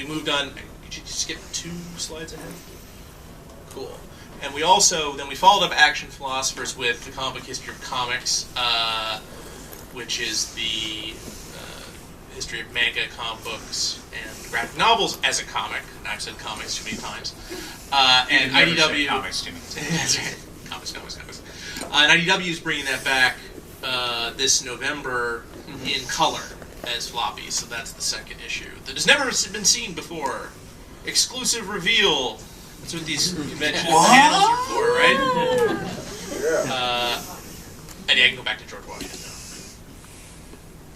we moved on. Could you skip 2 slides ahead? Cool. And we also, then we followed up Action Philosophers with the Comic Book History of Comics, which is the history of manga, comic books, and graphic novels as a comic. I've said comics too many times. And IDW... comics too many times. That's right. Comics. And IDW is bringing that back this November in color as floppies, so that's the second issue. That has never been seen before. Exclusive reveal. That's what these convention panels are for, right? And yeah, I can go back to George Washington now.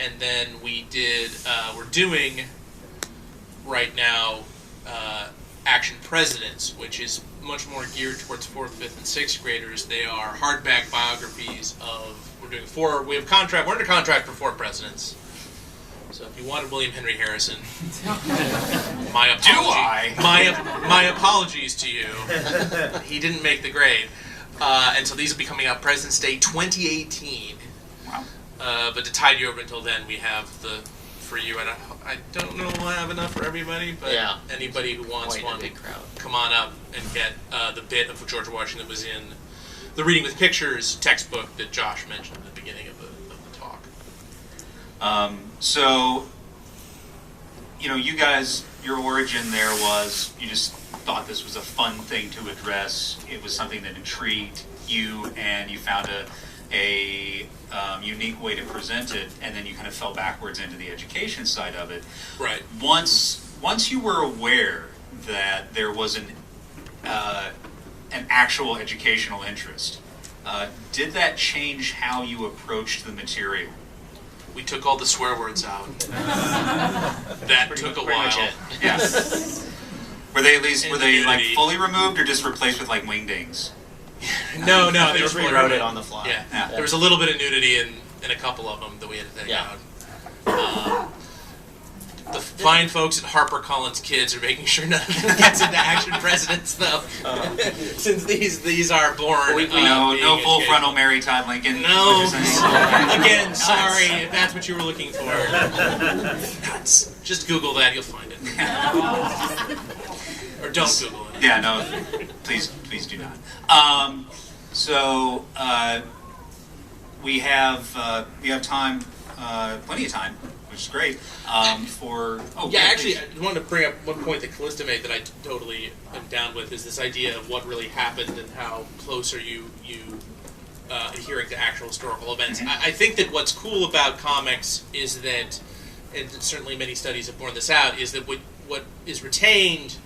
And then we did, we're doing right now Action Presidents, which is much more geared towards 4th, 5th, and 6th graders. They are hardback biographies of, we're doing 4, we're under contract for 4 presidents. So if you wanted William Henry Harrison, my apologies to you. He didn't make the grade. And so these will be coming out President's Day 2018. Wow. But to tide you over until then, we have the for you. And I don't know if we'll have enough for everybody, but anybody who wants one, come on up and get the bit of George Washington that was in the Reading with Pictures textbook that Josh mentioned at the beginning of the talk. So, you guys, your origin there was you just thought this was a fun thing to address. It was something that intrigued you, and you found a unique way to present it, and then you kind of fell backwards into the education side of it. Right. Once you were aware that there was an actual educational interest, did that change how you approached the material? We took all the swear words out. That took a while. Yes. Were they like fully removed or just replaced with like wingdings? No, they just were rewrote it on the fly. Yeah. There was a little bit of nudity in a couple of them that we had to take out. The fine folks at HarperCollins Kids are making sure none of them gets into Action Presidents, though. Since these are born. No full frontal Mary Todd Lincoln. No. Again, sorry if that's what you were looking for. Nuts. Just Google that, you'll find it. Or don't Google it. Yeah, no. Please do not. We have time, plenty of time, which is great. Actually, I wanted to bring up one point that Callista made that I totally am down with, is this idea of what really happened and how close are you adhering to actual historical events. I think that what's cool about comics is that, and certainly many studies have borne this out, is that what is retained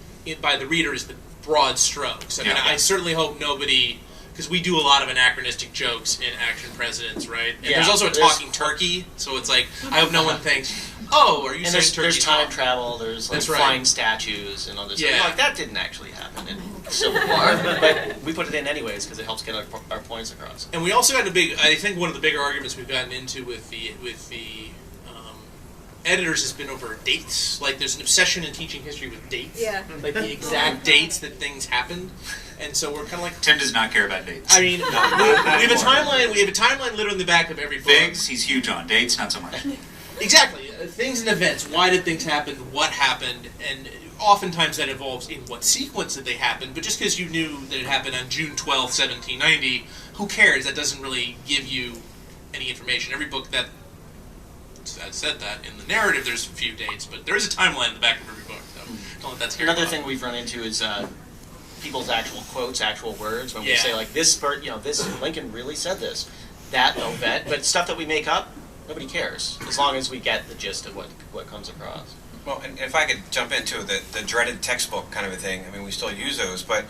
by the reader is the broad strokes. I mean, I certainly hope nobody... Because we do a lot of anachronistic jokes in Action Presidents, right? And there's also a talking turkey, so it's like, I hope no one thinks, oh, are you saying turkey? There's time travel, there's flying statues and all this stuff. Like, that didn't actually happen in Civil War, but we put it in anyways because it helps get our points across. And we also had I think one of the bigger arguments we've gotten into with the editors has been over dates. Like, there's an obsession in teaching history with dates. Yeah. Like the exact dates that things happened. And so we're kind of like... Tim does not care about dates. I mean, we have a timeline. We have a timeline literally in the back of every book. Figs, he's huge on. Dates, not so much. Exactly. Things and events. Why did things happen? What happened? And oftentimes that involves in what sequence did they happen. But just because you knew that it happened on June 12th, 1790, who cares? That doesn't really give you any information. Every book that said that in the narrative, there's a few dates, but there is a timeline in the back of every book. So don't let that scare you. Another thing we've run into is people's actual quotes, actual words. When we say like this Lincoln really said this, that no bet, but stuff that we make up, nobody cares as long as we get the gist of what comes across. Well, and if I could jump into the dreaded textbook kind of a thing, I mean, we still use those, but,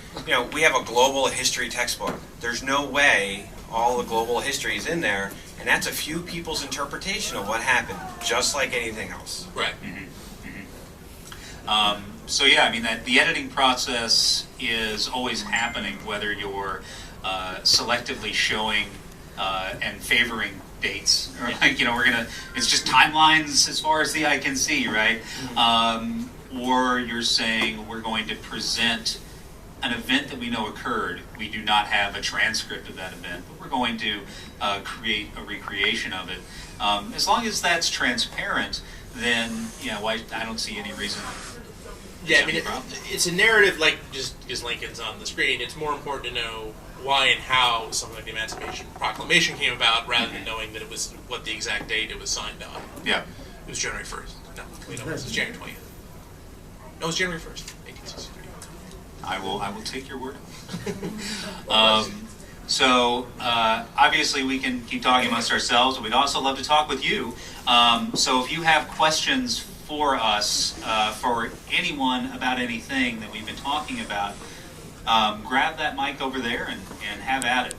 we have a global history textbook. There's no way all the global history is in there, and that's a few people's interpretation of what happened, just like anything else. Right. Mm-hmm. Mm-hmm. The editing process is always happening, whether you're selectively showing and favoring dates, or it's just timelines as far as the eye can see, right? Mm-hmm. Or you're saying we're going to present an event that we know occurred. We do not have a transcript of that event, but we're going to create a recreation of it. As long as that's transparent, then I don't see any reason Yeah, I mean, it's a narrative, like, just because Lincoln's on the screen, it's more important to know why and how something like the Emancipation Proclamation came about rather than knowing that it was what the exact date it was signed on. Yeah. It was January 1st. No, wait, no, it was January 20th. No, it was January 1st, 1863. I will take your word. So obviously we can keep talking amongst ourselves, but we'd also love to talk with you. So if you have questions for us, for anyone about anything that we've been talking about, grab that mic over there and have at it.